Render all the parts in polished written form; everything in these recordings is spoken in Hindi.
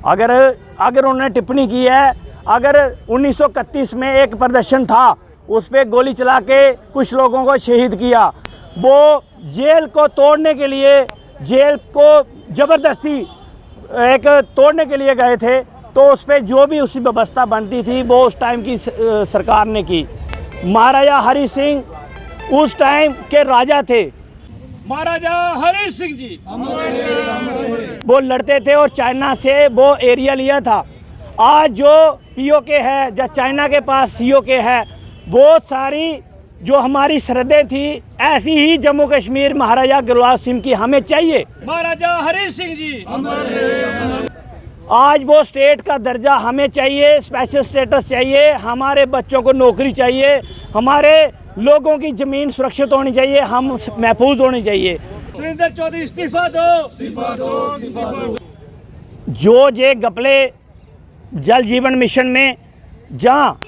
अगर उन्होंने टिप्पणी की है, अगर 1931 में एक प्रदर्शन था, उस पर गोली चला के कुछ लोगों को शहीद किया, वो जेल को तोड़ने के लिए, जेल को ज़बरदस्ती एक तोड़ने के लिए गए थे, तो उस पर जो भी उसकी व्यवस्था बनती थी वो उस टाइम की सरकार ने की। महाराजा हरि सिंह उस टाइम के राजा थे, महाराजा हरि सिंह जी वो लड़ते थे और चाइना से वो एरिया लिया था। आज जो पीओके है, जो चाइना के पास सीओके है, बहुत सारी जो हमारी सरहदें थी, ऐसी ही जम्मू कश्मीर महाराजा गुलाब सिंह की हमें चाहिए। महाराजा हरि सिंह जी आज वो स्टेट का दर्जा हमें चाहिए, स्पेशल स्टेटस चाहिए, हमारे बच्चों को नौकरी चाहिए, हमारे लोगों की ज़मीन सुरक्षित होनी चाहिए, हम महफूज होनी चाहिए। सुरेंद्र चौधरी इस्तीफा दो। जो ये गपले जल जीवन मिशन में, जहाँ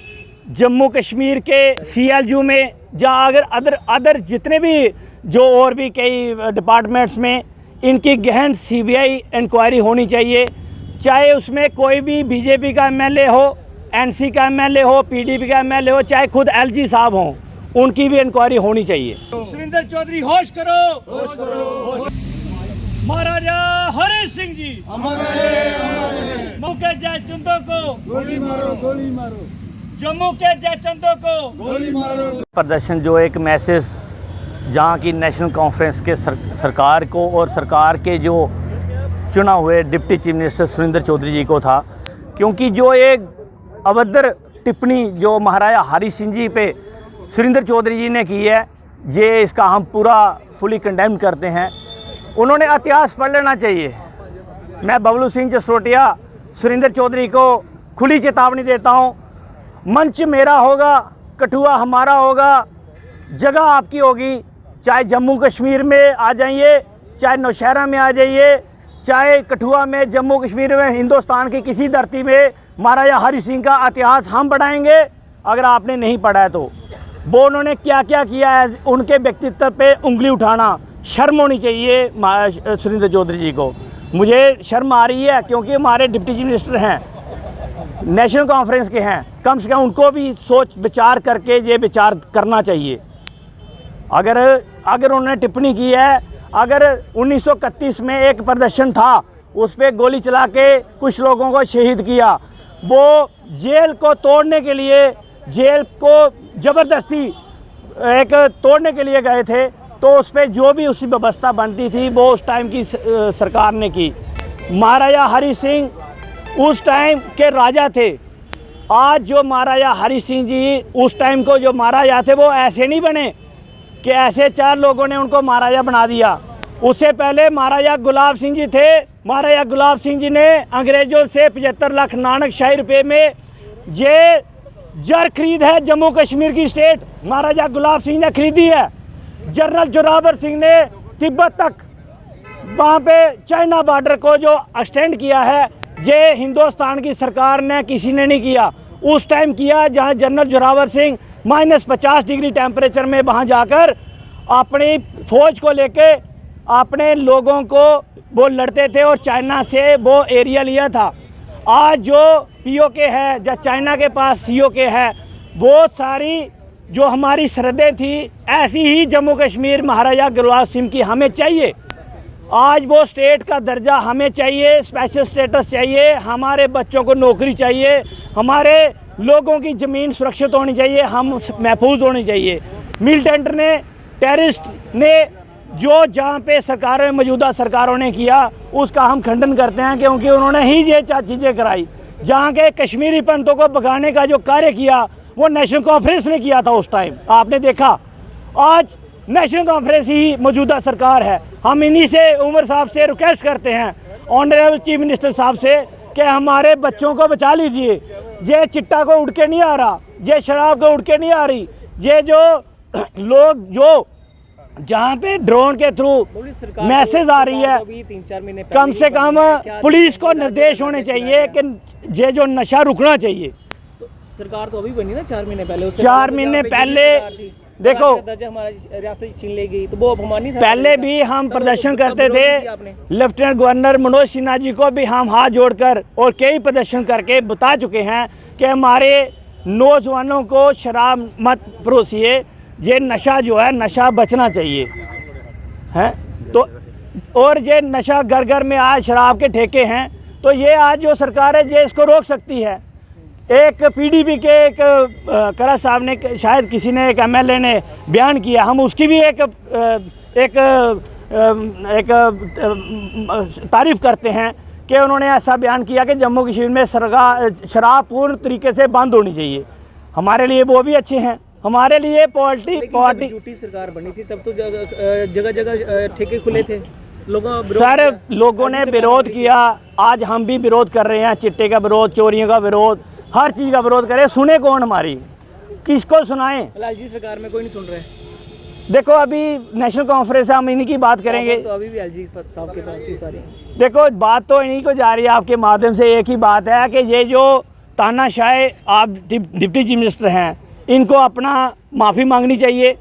जम्मू कश्मीर के CLU में, जहाँ अगर अदर जितने भी जो और भी कई डिपार्टमेंट्स में, इनकी गहन CBI इंक्वायरी होनी चाहिए। चाहे उसमें कोई भी BJP का MLA हो, NC का MLA हो, PDP का MLA हो, चाहे खुद LG साहब हों, उनकी भी इंक्वायरी होनी चाहिए। सुरेंद्र चौधरी होश करो। महाराजा हरि सिंह जी जम्मू के जयचंदों को गोली मारो। जम्मू के जयचंदों को गोली मारो। प्रदर्शन जो एक मैसेज जहाँ की नेशनल कॉन्फ्रेंस के सरकार को और सरकार के जो चुना हुए deputy chief minister Surendra Chaudhary ji को था, क्योंकि जो एक अभद्र टिप्पणी जो महाराजा हरि सिंह जी पे सुरेंद्र चौधरी जी ने की है, ये इसका हम पूरा फुली कंडेम करते हैं। उन्होंने इतिहास पढ़ लेना चाहिए। मैं बबलू सिंह जसरोटिया सुरेंद्र चौधरी को खुली चेतावनी देता हूँ, मंच मेरा होगा, कठुआ हमारा होगा, जगह आपकी होगी। चाहे जम्मू कश्मीर में आ जाइए, चाहे नौशहरा में आ जाइए, चाहे कठुआ में, जम्मू कश्मीर में, हिंदुस्तान की किसी धरती में महाराजा हरि सिंह का इतिहास हम पढ़ाएंगे। अगर आपने नहीं पढ़ा है तो वो उन्होंने क्या क्या किया है, उनके व्यक्तित्व पे उंगली उठाना, शर्म होनी चाहिए सुरेंद्र चौधरी जी को। मुझे शर्म आ रही है क्योंकि हमारे डिप्टी चीफ मिनिस्टर हैं, नेशनल कॉन्फ्रेंस के हैं, कम से कम उनको भी सोच विचार करके ये विचार करना चाहिए। अगर उन्होंने टिप्पणी की है, अगर 1931 में एक प्रदर्शन था, उस पर गोली चला के कुछ लोगों को शहीद किया, वो जेल को तोड़ने के लिए, जेल को ज़बरदस्ती एक तोड़ने के लिए गए थे, तो उस पर जो भी उसकी व्यवस्था बनती थी वो उस टाइम की सरकार ने की। महाराजा हरि सिंह उस टाइम के राजा थे। आज जो महाराजा हरि सिंह जी उस टाइम को जो महाराजा थे, वो ऐसे नहीं बने कि ऐसे चार लोगों ने उनको महाराजा बना दिया। उससे पहले महाराजा गुलाब सिंह जी थे। महाराजा गुलाब सिंह जी ने अंग्रेज़ों से 75 लाख नानकशाही रुपये में ये जर खरीद है, जम्मू कश्मीर की स्टेट महाराजा गुलाब सिंह ने खरीदी है। जनरल जोरावर सिंह ने तिब्बत तक वहाँ पे चाइना बॉर्डर को जो एक्सटेंड किया है, ये हिंदुस्तान की सरकार ने, किसी ने नहीं किया। उस टाइम किया जहाँ general Zorawar Singh -50 degree temperature में वहाँ जाकर अपनी फ़ौज को लेके अपने लोगों को वो लड़ते थे और चाइना से वो एरिया लिया था। आज जो पीओके है, जो चाइना के पास सीओके है, बहुत सारी जो हमारी सरहदें थी, ऐसी ही जम्मू कश्मीर महाराजा गुलाब सिंह की हमें चाहिए। आज वो स्टेट का दर्जा हमें चाहिए, स्पेशल स्टेटस चाहिए, हमारे बच्चों को नौकरी चाहिए, हमारे लोगों की ज़मीन सुरक्षित होनी चाहिए, हम महफूज होनी चाहिए। मिलिटेंट ने, टेररिस्ट ने जो जहाँ पे सरकारों, मौजूदा सरकारों ने किया, उसका हम खंडन करते हैं, क्योंकि उन्होंने ही ये चीज़ें कराई। जहाँ के कश्मीरी पंडितों को भगाने का जो कार्य किया, वो नेशनल कॉन्फ्रेंस ने किया था उस टाइम, आपने देखा। आज नेशनल कॉन्फ्रेंस ही मौजूदा सरकार है। हम इन्हीं से, उमर साहब से रिक्वेस्ट करते हैं, ऑनरेबल चीफ मिनिस्टर साहब से, कि हमारे बच्चों को बचा लीजिए। ये चिट्टा को उड़ के नहीं आ रहा, ये शराब को उड़ के नहीं आ रही, ये जो लोग जो जहाँ पे ड्रोन के थ्रू मैसेज आ रही है, 3-4 महीने कम से कम पुलिस को निर्देश होने चाहिए कि ये जो नशा रुकना चाहिए। सरकार तो अभी बनी ना 4 महीने पहले, 4 महीने पहले देखो दर्जा हमारा रियासत छीन ले गई तो वो अपमान नहीं था? पहले भी हम प्रदर्शन करते विरोध थे, किया आपने? लेफ्टिनेंट गवर्नर मनोज सिन्हा जी को भी हम हाथ जोड़कर और कई प्रदर्शन करके बता चुके हैं कि हमारे नौजवानों को शराब मत परोसिए, ये नशा जो है नशा बचना चाहिए है। तो और ये नशा घर घर में आज शराब के ठेके हैं, तो ये आज जो सरकार है ये इसको रोक सकती है। एक पीडीपी के एक करा साहब ने शायद किसी ने एक एमएलए ने बयान किया, हम उसकी भी एक तारीफ़ करते हैं कि उन्होंने ऐसा बयान किया कि जम्मू कश्मीर में शराब पूर्ण तरीके से बंद होनी चाहिए। हमारे लिए वो भी अच्छे हैं। हमारे लिए पार्टी झूठी सरकार बनी थी तब तो जगह जगह ठेके खुले थे, सर लोगों ने विरोध किया, आज हम भी विरोध कर रहे हैं। चिट्टे का विरोध, चोरियों का विरोध, हर चीज़ का विरोध करें। सुने कौन हमारी, किसको सुनाएं? एलजी सरकार में कोई नहीं सुन रहे। देखो अभी नेशनल कॉन्फ्रेंस है, हम इन्हीं की बात करेंगे। तो अभी भी एलजी साहब के पास ही सारी देखो बात तो इन्हीं को जा रही है, आपके माध्यम से एक ही बात है कि ये जो तानाशाह आप डिप्टी चीफ मिनिस्टर हैं, इनको अपना माफ़ी मांगनी चाहिए।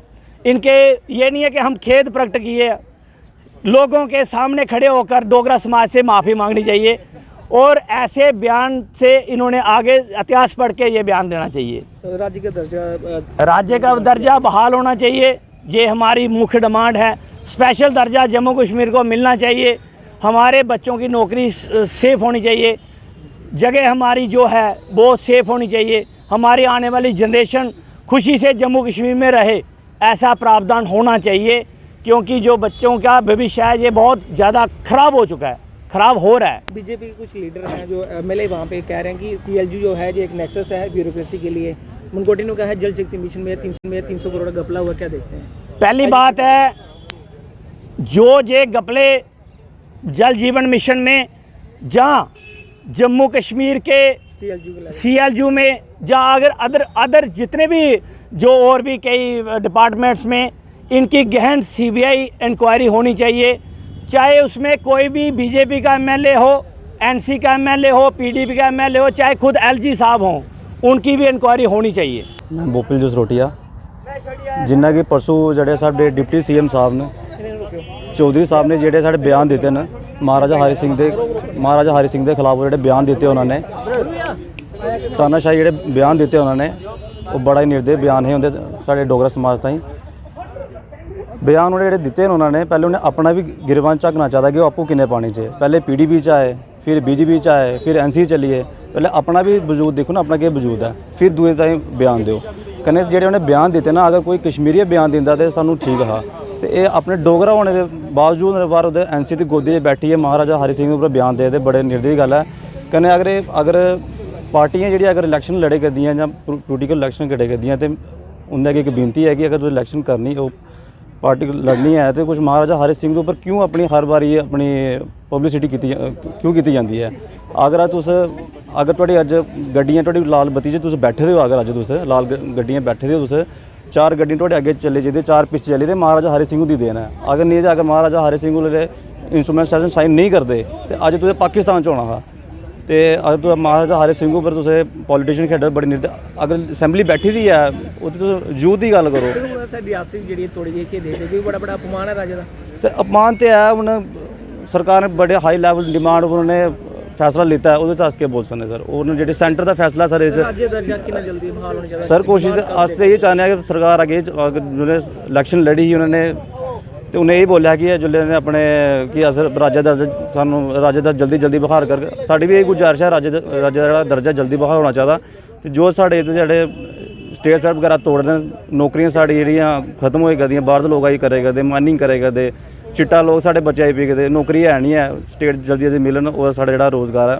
इनके ये नहीं है कि हम खेद प्रकट किए, लोगों के सामने खड़े होकर डोगरा समाज से माफ़ी मांगनी चाहिए और ऐसे बयान से इन्होंने आगे इतिहास पढ़ के ये बयान देना चाहिए। तो राज्य का दर्जा बहाल होना चाहिए, ये हमारी मुख्य डिमांड है। स्पेशल दर्जा जम्मू कश्मीर को मिलना चाहिए। हमारे बच्चों की नौकरी सेफ़ होनी चाहिए, जगह हमारी जो है वो सेफ़ होनी चाहिए। हमारी आने वाली जनरेशन खुशी से जम्मू कश्मीर में रहे, ऐसा प्रावधान होना चाहिए, क्योंकि जो बच्चों का भविष्य है ये बहुत ज़्यादा ख़राब हो चुका है, ख़राब हो रहा है। बीजेपी के कुछ लीडर हैं जो एमएलए वहाँ पे कह रहे हैं कि सीएलजी जो है ये एक नेक्सस है ब्यूरोक्रेसी के लिए। मुनकोटी ने कहा है जल शक्ति मिशन में 300 करोड़ घपला हुआ, क्या देखते हैं? पहली बात है जो ये घपले जल जीवन मिशन में, जहाँ जम्मू कश्मीर के सीएलयू में, जहाँ अगर अदर जितने भी जो और भी कई डिपार्टमेंट्स में, इनकी गहन सीबीआई इंक्वायरी होनी चाहिए। चाहे उसमें कोई भी बीजेपी का एमएलए हो, एनसी का एमएलए हो, पीडीपी का एमएलए हो, चाहे खुद एलजी साहब हों, उनकी भी इंक्वायरी होनी चाहिए। बोपल जसरोटिया जिन्ना कि परसों जड़े साडे डिप्टी सीएम साहब ने चौधरी साहब ने जेडे साडे बयान दिते न महाराजा हरि सिंह के खिलाफ जेडे बयान दिते उन्होंने, तानाशाही जेडे बयान दिते उन्होंने, वो बड़ा ही निर्दय बयान है उनके साडे डोगरा समाज ताईं। बयान उन्होंने जेडे दिते उन्होंने, पहले उन्हें अपना भी गिरबान झकना चाहता कि वो आपू किन्ने पाने चाहिए। पहले पीडीपी च आए, फिर बीजेपी च आए, फिर एनसी चलिए। पहले अपना भी वजूद देखो ना, अपना क्या वजूद है, फिर दूए ताईं बयान दो। कन्नै जेडे उन्हें बयान दिते ना, अगर कोई कश्मीरी बयान दिंदा तो सानू ठीक हा, तो ये अपने डोगरा होने के बावजूद बार उधर एनसी की गोदी बैठी है महाराजा हरि सिंह उपर बयान दे बड़े निर्दयी गल है। कन्नै अगर पार्टियां जी अगर इलैक्शन लड़े करदियां या पोलिटिकल इलैक्शन लड़े करदियां तो उनके अगे एक बेनती है कि अगर तुम इलैक्शन करनी हो, पार्टी लड़नी है, तो कुछ महाराजा हरि सिंह के उपर क्यों अपनी हर बारी अपनी पब्लिसिटी क्यों की जाती है? अगर तुहाड़ी अज गड्डियां तुहाड़ी लाल बत्ती च तुस बैठे दे हो, अगर अज तुस लाल गड्डियां बैठे दे हो, तुस 4 गड्डियां तुहाडे अगे चले जेह्दे 4 पिच्छे चली, तो महाराजा हरि सिंह दी देन है। अगर नहीं, अगर महाराजा हरि सिंह इंस्ट्रूमेंट साइन नहीं करते तो अज तुसें पाकिस्तान च होना हा। तो अगर तुस महाराजा हरि सिंह उपर तुसें पॉलीटिशियन खेढ बड़ी निर्दय, अगर असैंबली बैठी दी है वो यूथ की गल करो। बड़ा अपमान है राजे दा। अपमान तो है, हुण सरकार ने बड़े हाई लैवल डिमांड उन्होंने फैसला लिता है, वो अस के बोल सकते सर। और जेह्ड़े सेंटर का फैसला सर सर कोशिश अस तो ये चाहते हैं कि सरकार अगे इलैक्शन लड़ी ही उन्होंने, तो उन्हें यही बोलिया कि जिसले अपने कि अस राज्य दर्जा सानू राज्य दा जल्दी बहाल कर, साड़ी भी यही गुजारिश है राज्य का दर्जा जल्दी बहाल होना चाहिए। तो जो साढ़े स्टेट फैट वगैरह तोड़ दें, नौकरियां साड़ी जेह्ड़ियां खत्म होई करदियां, बाहर दे लोग आई करे करदे, माइनिंग करे करदे, चिट्टा लोग साढ़े बच्चे आई पी करदे, नौकरी है नहीं है, स्टेट जल्दी मिलन और साढ़ा जेह्ड़ा रोज़गार है